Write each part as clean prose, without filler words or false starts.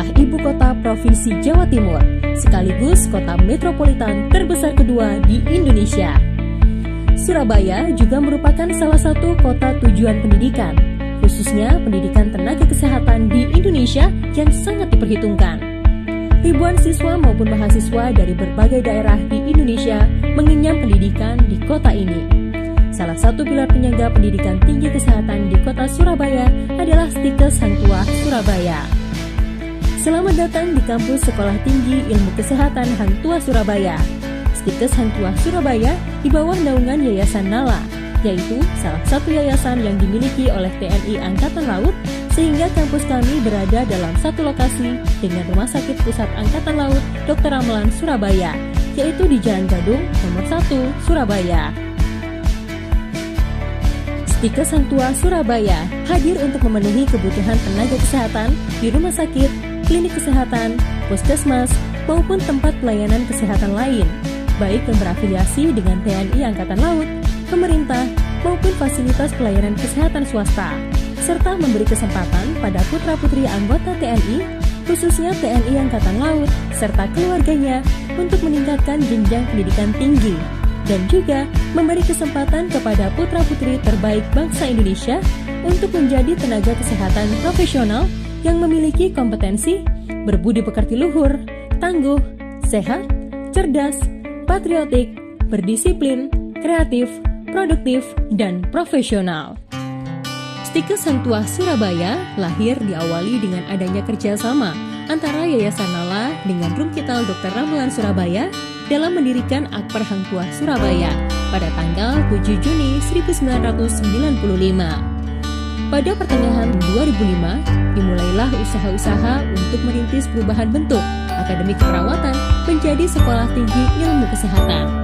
adalah ibu kota Provinsi Jawa Timur, sekaligus kota metropolitan terbesar kedua di Indonesia. Surabaya juga merupakan salah satu kota tujuan pendidikan, khususnya pendidikan tenaga kesehatan di Indonesia yang sangat diperhitungkan. Ribuan siswa maupun mahasiswa dari berbagai daerah di Indonesia mengenyam pendidikan di kota ini. Salah satu pilar penyangga pendidikan tinggi kesehatan di kota Surabaya adalah Stikes Hang Tuah Surabaya. Selamat datang di kampus Sekolah Tinggi Ilmu Kesehatan Hang Tuah Surabaya. Stikes Hang Tuah Surabaya di bawah naungan Yayasan Nala, yaitu salah satu yayasan yang dimiliki oleh TNI Angkatan Laut, sehingga kampus kami berada dalam satu lokasi dengan Rumah Sakit Pusat Angkatan Laut Dr. Ramelan Surabaya, yaitu di Jalan Gadung nomor 1 Surabaya. Stikes Hang Tuah Surabaya hadir untuk memenuhi kebutuhan tenaga kesehatan di rumah sakit, klinik kesehatan, puskesmas, maupun tempat pelayanan kesehatan lain, baik yang berafiliasi dengan TNI Angkatan Laut, pemerintah, maupun fasilitas pelayanan kesehatan swasta, serta memberi kesempatan pada putra-putri anggota TNI, khususnya TNI Angkatan Laut, serta keluarganya untuk meningkatkan jenjang pendidikan tinggi, dan juga memberi kesempatan kepada putra-putri terbaik bangsa Indonesia untuk menjadi tenaga kesehatan profesional yang memiliki kompetensi, berbudi pekerti luhur, tangguh, sehat, cerdas, patriotik, berdisiplin, kreatif, produktif, dan profesional. Stikes Hang Tuah Surabaya lahir diawali dengan adanya kerjasama antara Yayasan Nala dengan Rumkital Dr. Ramelan Surabaya dalam mendirikan Akper Hang Tuah Surabaya pada tanggal 7 Juni 1995. Pada pertengahan 2005, dimulailah usaha-usaha untuk merintis perubahan bentuk Akademi Keperawatan menjadi Sekolah Tinggi Ilmu Kesehatan.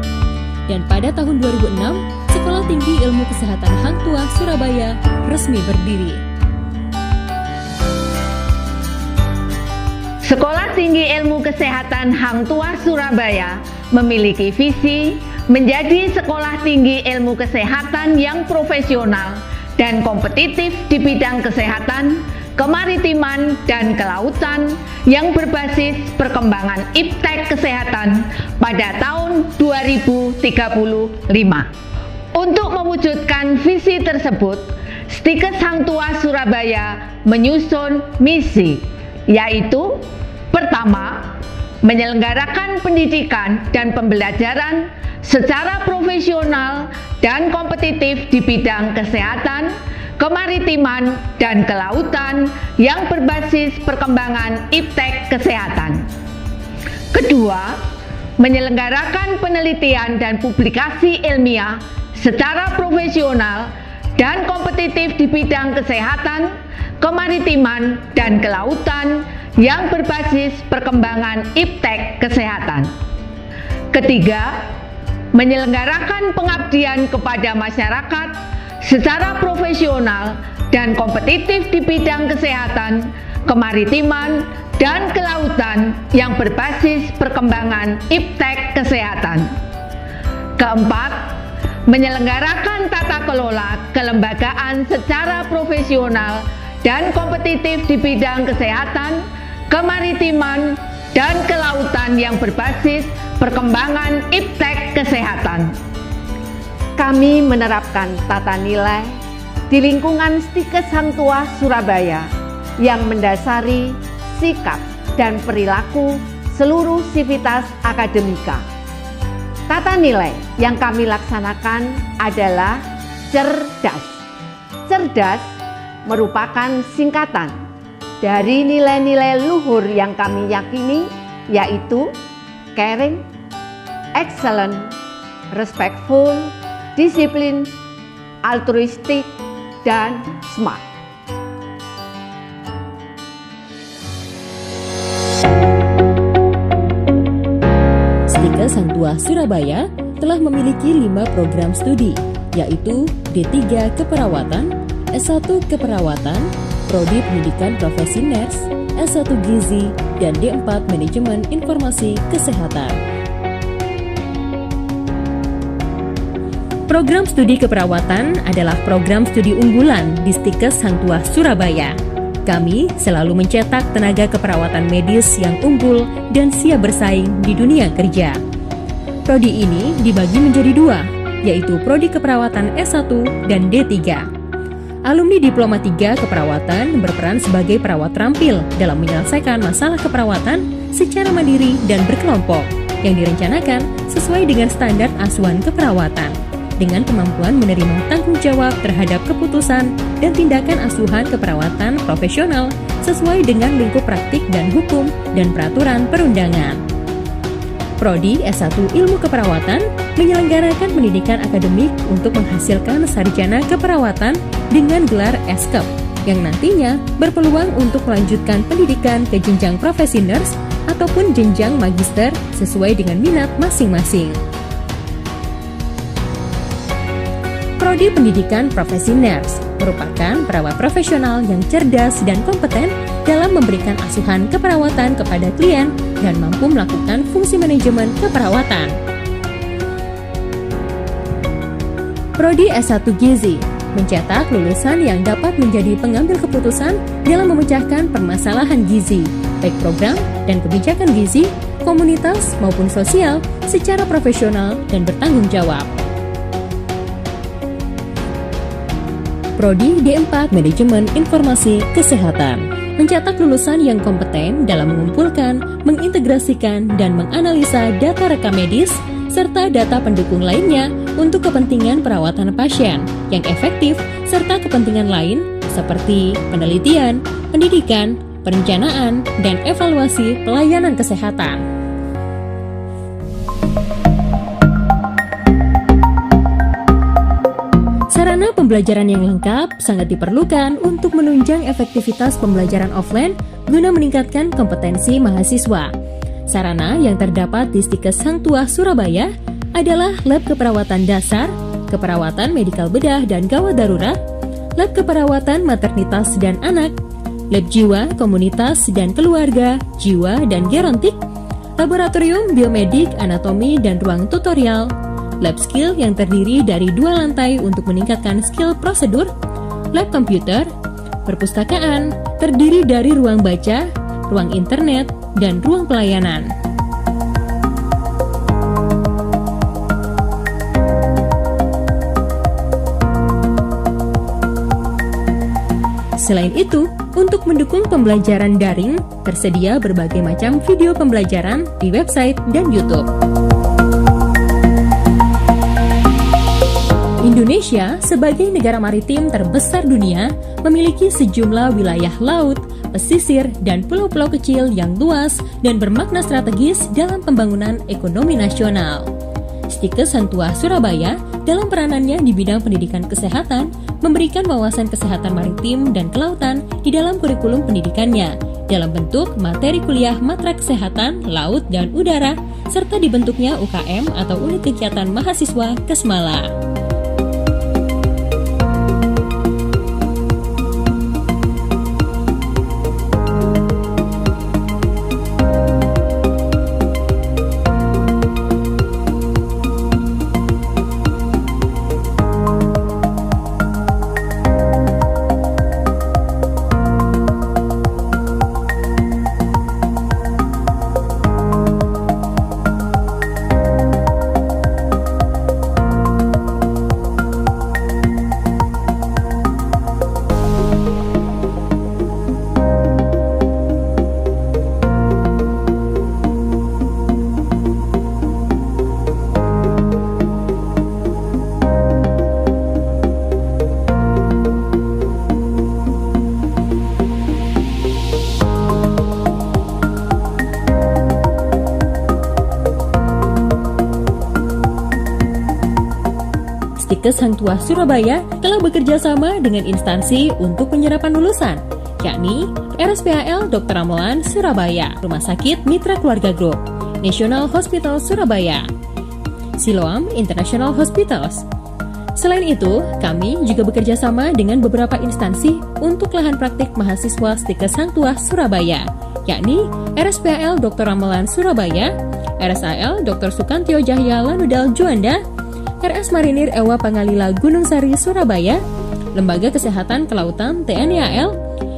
Dan pada tahun 2006, Sekolah Tinggi Ilmu Kesehatan Hang Tuah Surabaya resmi berdiri. Sekolah Tinggi Ilmu Kesehatan Hang Tuah Surabaya memiliki visi menjadi sekolah tinggi ilmu kesehatan yang profesional dan kompetitif di bidang kesehatan, kemaritiman, dan kelautan yang berbasis perkembangan iptek kesehatan pada tahun 2035. Untuk mewujudkan visi tersebut, Stikes Hang Tuah Surabaya menyusun misi, yaitu pertama, menyelenggarakan pendidikan dan pembelajaran secara profesional dan kompetitif di bidang kesehatan, kemaritiman, dan kelautan yang berbasis perkembangan iptek kesehatan. Kedua, menyelenggarakan penelitian dan publikasi ilmiah secara profesional dan kompetitif di bidang kesehatan, kemaritiman, dan kelautan yang berbasis perkembangan iptek kesehatan. Ketiga, menyelenggarakan pengabdian kepada masyarakat secara profesional dan kompetitif di bidang kesehatan, kemaritiman, dan kelautan yang berbasis perkembangan iptek kesehatan. Keempat, menyelenggarakan tata kelola kelembagaan secara profesional dan kompetitif di bidang kesehatan, kemaritiman, dan kelautan yang berbasis perkembangan iptek kesehatan. Kami menerapkan tata nilai di lingkungan Stikes Hang Tuah Surabaya yang mendasari sikap dan perilaku seluruh sivitas akademika. Tata nilai yang kami laksanakan adalah cerdas. Cerdas merupakan singkatan dari nilai-nilai luhur yang kami yakini, yaitu caring, excellent, respectful, disiplin, altruistik, dan smart. Stikes Hang Tuah Surabaya telah memiliki 5 program studi, yaitu D3 Keperawatan, S1 Keperawatan, Prodi Pendidikan Profesi Nurse, S1 Gizi, dan D4 Manajemen Informasi Kesehatan. Program studi keperawatan adalah program studi unggulan di Stikes Hang Tuah Surabaya. Kami selalu mencetak tenaga keperawatan medis yang unggul dan siap bersaing di dunia kerja. Prodi ini dibagi menjadi dua, yaitu Prodi Keperawatan S1 dan D3. Alumni Diploma 3 Keperawatan berperan sebagai perawat terampil dalam menyelesaikan masalah keperawatan secara mandiri dan berkelompok yang direncanakan sesuai dengan standar asuhan keperawatan, dengan kemampuan menerima tanggung jawab terhadap keputusan dan tindakan asuhan keperawatan profesional sesuai dengan lingkup praktik dan hukum dan peraturan perundangan. Prodi S1 Ilmu Keperawatan menyelenggarakan pendidikan akademik untuk menghasilkan sarjana keperawatan dengan gelar S.Kep yang nantinya berpeluang untuk melanjutkan pendidikan ke jenjang profesi nurse ataupun jenjang magister sesuai dengan minat masing-masing. Prodi Pendidikan Profesi Nurse merupakan perawat profesional yang cerdas dan kompeten dalam memberikan asuhan keperawatan kepada klien dan mampu melakukan fungsi manajemen keperawatan. Prodi S1 Gizi mencetak lulusan yang dapat menjadi pengambil keputusan dalam memecahkan permasalahan gizi, baik program dan kebijakan gizi, komunitas maupun sosial secara profesional dan bertanggung jawab. Prodi D4 Manajemen Informasi Kesehatan mencetak lulusan yang kompeten dalam mengumpulkan, mengintegrasikan, dan menganalisa data rekam medis serta data pendukung lainnya untuk kepentingan perawatan pasien yang efektif serta kepentingan lain seperti penelitian, pendidikan, perencanaan, dan evaluasi pelayanan kesehatan. Sarana pembelajaran yang lengkap sangat diperlukan untuk menunjang efektivitas pembelajaran offline guna meningkatkan kompetensi mahasiswa. Sarana yang terdapat di Stikes Hang Tuah Surabaya adalah lab keperawatan dasar, keperawatan medikal bedah dan gawat darurat, lab keperawatan maternitas dan anak, lab jiwa, komunitas dan keluarga, jiwa dan gerontik, laboratorium biomedik, anatomi dan ruang tutorial, lab skill yang terdiri dari 2 lantai untuk meningkatkan skill prosedur, lab komputer, perpustakaan, terdiri dari ruang baca, ruang internet, dan ruang pelayanan. Selain itu, untuk mendukung pembelajaran daring, tersedia berbagai macam video pembelajaran di website dan YouTube. Indonesia sebagai negara maritim terbesar dunia memiliki sejumlah wilayah laut, pesisir, dan pulau-pulau kecil yang luas dan bermakna strategis dalam pembangunan ekonomi nasional. Stikes Hang Tuah Surabaya dalam peranannya di bidang pendidikan kesehatan memberikan wawasan kesehatan maritim dan kelautan di dalam kurikulum pendidikannya dalam bentuk materi kuliah matra kesehatan, laut, dan udara serta dibentuknya UKM atau unit kegiatan mahasiswa Kesmala. Stikes Hang Tuah Surabaya telah bekerja sama dengan instansi untuk penyerapan lulusan, yakni RSPAL Dr. Ramelan Surabaya, Rumah Sakit Mitra Keluarga Group, National Hospital Surabaya, Siloam International Hospitals. Selain itu, kami juga bekerja sama dengan beberapa instansi untuk lahan praktik mahasiswa Stikes Hang Tuah Surabaya, yakni RSPAL Dr. Ramelan Surabaya, RSAL Dr. Sukantio Jahya Lanudal Juanda, RS Marinir Ewa Pangalila Gunung Sari Surabaya, Lembaga Kesehatan Kelautan TNI AL,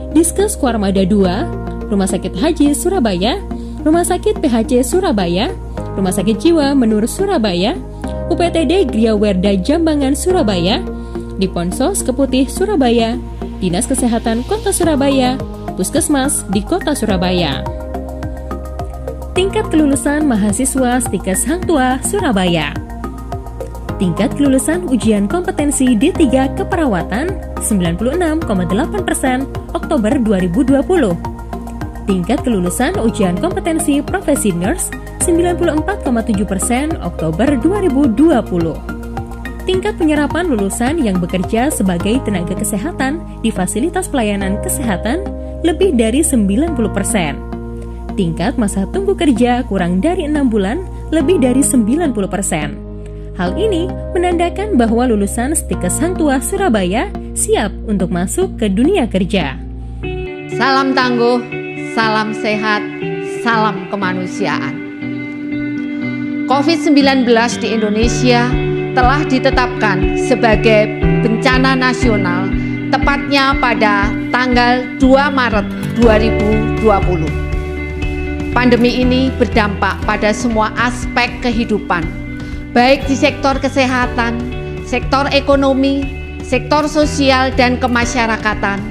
Diskes Kuarmada 2, Rumah Sakit Haji Surabaya, Rumah Sakit PHC Surabaya, Rumah Sakit Jiwa Menur Surabaya, UPTD Gria Werda Jambangan Surabaya, Diponsos Keputih Surabaya, Dinas Kesehatan Kota Surabaya, Puskesmas di Kota Surabaya. Tingkat kelulusan mahasiswa Stikes Hang Tuah Surabaya. Tingkat kelulusan ujian kompetensi D3 Keperawatan 96,8% Oktober 2020. Tingkat kelulusan ujian kompetensi profesi nurse 94,7% Oktober 2020. Tingkat penyerapan lulusan yang bekerja sebagai tenaga kesehatan di fasilitas pelayanan kesehatan lebih dari 90%. Tingkat masa tunggu kerja kurang dari 6 bulan lebih dari 90%. Hal ini menandakan bahwa lulusan Stikes Hang Tuah Surabaya siap untuk masuk ke dunia kerja. Salam tangguh, salam sehat, salam kemanusiaan. COVID-19 di Indonesia telah ditetapkan sebagai bencana nasional tepatnya pada tanggal 2 Maret 2020. Pandemi ini berdampak pada semua aspek kehidupan, baik di sektor kesehatan, sektor ekonomi, sektor sosial dan kemasyarakatan,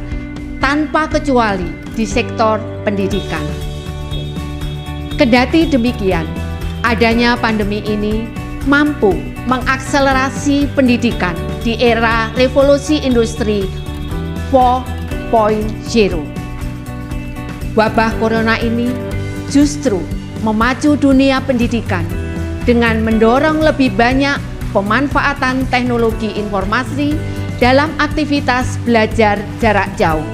tanpa kecuali di sektor pendidikan. Kendati demikian, adanya pandemi ini mampu mengakselerasi pendidikan di era revolusi industri 4.0. Wabah corona ini justru memacu dunia pendidikan dengan mendorong lebih banyak pemanfaatan teknologi informasi dalam aktivitas belajar jarak jauh.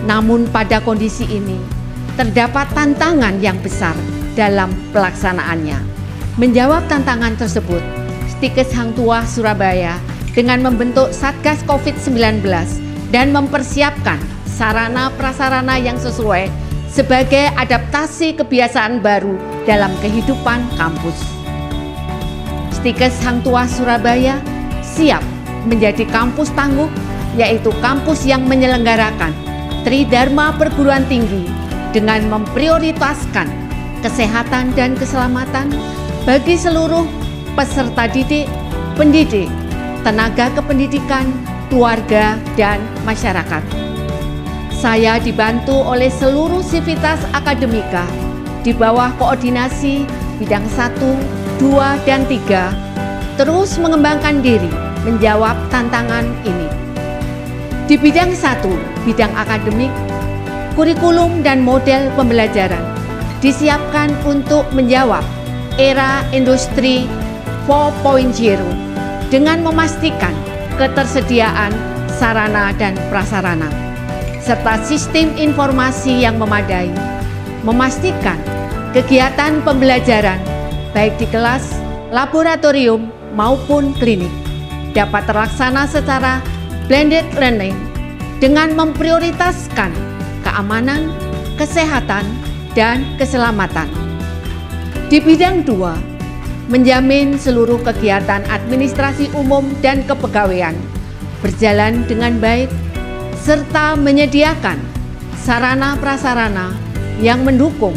Namun pada kondisi ini, terdapat tantangan yang besar dalam pelaksanaannya. Menjawab tantangan tersebut, Stikes Hang Tuah Surabaya dengan membentuk Satgas COVID-19 dan mempersiapkan sarana prasarana yang sesuai sebagai adaptasi kebiasaan baru dalam kehidupan kampus. Stikes Hang Tuah Surabaya siap menjadi kampus tangguh, yaitu kampus yang menyelenggarakan Tridharma Perguruan Tinggi dengan memprioritaskan kesehatan dan keselamatan bagi seluruh peserta didik, pendidik, tenaga kependidikan, keluarga, dan masyarakat. Saya dibantu oleh seluruh sivitas akademika di bawah koordinasi bidang 1, 2, dan 3 terus mengembangkan diri menjawab tantangan ini. Di bidang 1, bidang akademik, kurikulum dan model pembelajaran disiapkan untuk menjawab era industri 4.0 dengan memastikan ketersediaan sarana dan prasarana serta sistem informasi yang memadai, memastikan kegiatan pembelajaran baik di kelas, laboratorium maupun klinik dapat terlaksana secara blended learning dengan memprioritaskan keamanan, kesehatan, dan keselamatan. Di bidang 2, menjamin seluruh kegiatan administrasi umum dan kepegawaian berjalan dengan baik serta menyediakan sarana prasarana yang mendukung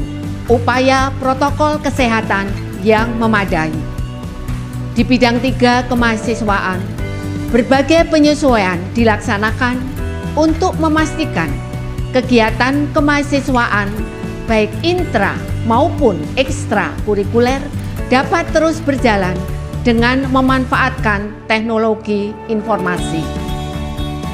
upaya protokol kesehatan yang memadai. Di bidang 3 kemahasiswaan, berbagai penyesuaian dilaksanakan untuk memastikan kegiatan kemahasiswaan baik intra maupun ekstra kurikuler dapat terus berjalan dengan memanfaatkan teknologi informasi.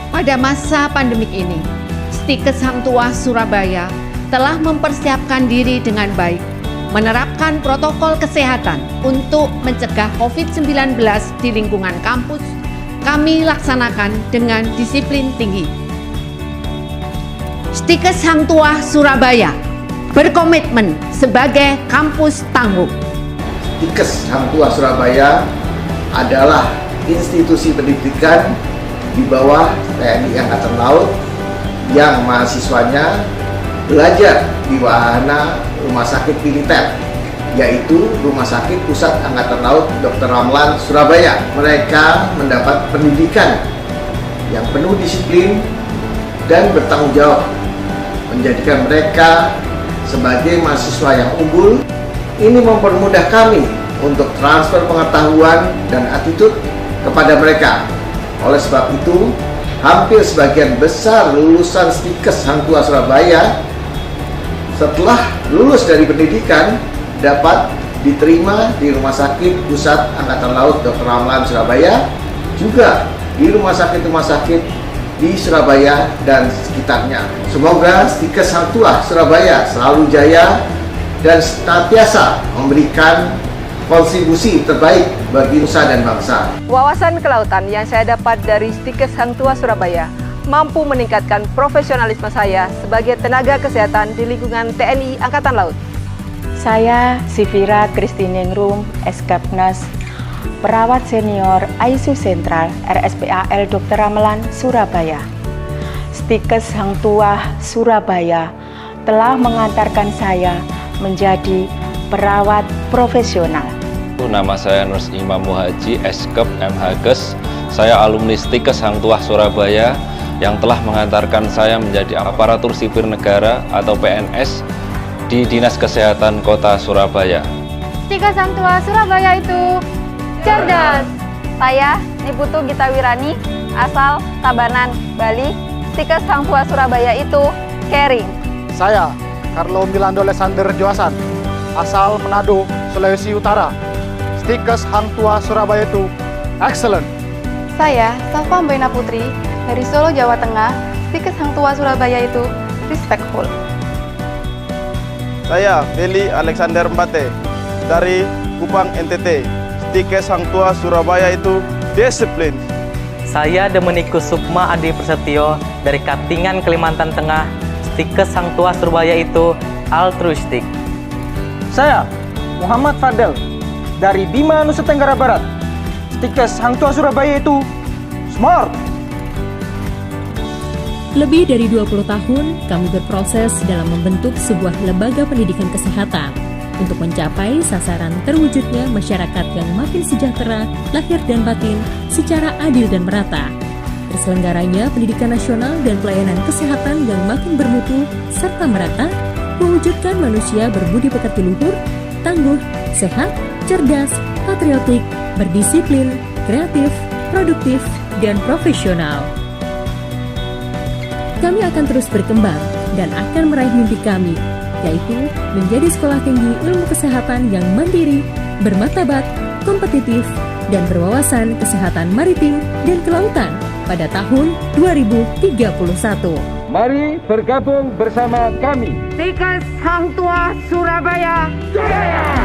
Pada masa pandemik ini, Stikes Hang Tuah Surabaya telah mempersiapkan diri dengan baik, menerapkan protokol kesehatan untuk mencegah COVID-19 di lingkungan kampus. Kami laksanakan dengan disiplin tinggi. Stikes Hang Tuah Surabaya berkomitmen sebagai kampus tangguh. Stikes Hang Tuah Surabaya adalah institusi pendidikan di bawah TNI Angkatan Laut yang mahasiswanya belajar di wahana rumah sakit militer, yaitu Rumah Sakit Pusat Angkatan Laut Dr. Ramlan Surabaya. Mereka mendapat pendidikan yang penuh disiplin, dan bertanggung jawab, menjadikan mereka sebagai mahasiswa yang unggul. Ini mempermudah kami untuk transfer pengetahuan dan attitude kepada mereka. Oleh sebab itu, hampir sebagian besar lulusan Stikes Hang Tuah Surabaya setelah lulus dari pendidikan dapat diterima di Rumah Sakit Pusat Angkatan Laut Dr. Ramlan Surabaya, juga di rumah sakit di Surabaya dan sekitarnya. Semoga Stikes Hang Tuah Surabaya selalu jaya dan senantiasa memberikan kontribusi terbaik bagi nusa dan bangsa. Wawasan kelautan yang saya dapat dari Stikes Hang Tuah Surabaya mampu meningkatkan profesionalisme saya sebagai tenaga kesehatan di lingkungan TNI Angkatan Laut. Saya Sivira Kristiningrum, Eskapnas, perawat senior ICU Sentral RSPAL Dr. Ramlan Surabaya. Stikes Hang Tuah Surabaya telah mengantarkan saya menjadi perawat profesional. Nama saya Nurs Imam Muhaji, Eskep MHkes. Saya alumni Stikes Hang Tuah Surabaya yang telah mengantarkan saya menjadi aparatur sipil negara atau PNS di Dinas Kesehatan Kota Surabaya. Stikes Hang Tuah Surabaya itu cerdas. Saya Niputu Gita Wirani, asal Tabanan, Bali. Stikes Hang Tuah Surabaya itu caring. Saya Carlo Milando Alexander Joasan, asal Manado, Sulawesi Utara. Stikes Hang Tuah Surabaya itu excellent. Saya Safa Mbaina Putri dari Solo, Jawa Tengah. Stikes Hang Tuah Surabaya itu respectful. Saya Feli Alexander Mbate dari Kupang, NTT. Stikes Hang Tuah Surabaya itu disiplin. Saya Dominikus Sukma Adi Prasetyo dari Katingan, Kalimantan Tengah. Stikes Hang Tuah Surabaya itu altruistik. Saya Muhammad Fadel dari Bima, Nusa Tenggara Barat. Stikes Hang Tuah Surabaya itu smart. Lebih dari 20 tahun, kami berproses dalam membentuk sebuah lembaga pendidikan kesehatan untuk mencapai sasaran terwujudnya masyarakat yang makin sejahtera, lahir dan batin, secara adil dan merata. Terselenggaranya pendidikan nasional dan pelayanan kesehatan yang makin bermutu serta merata, mewujudkan manusia berbudi pekerti luhur, tangguh, sehat, cerdas, patriotik, berdisiplin, kreatif, produktif, dan profesional. Kami akan terus berkembang dan akan meraih mimpi kami, yaitu menjadi sekolah tinggi ilmu kesehatan yang mandiri, bermartabat, kompetitif, dan berwawasan kesehatan maritim dan kelautan pada tahun 2031. Mari bergabung bersama kami. Stikes Hang Tuah Surabaya jaya!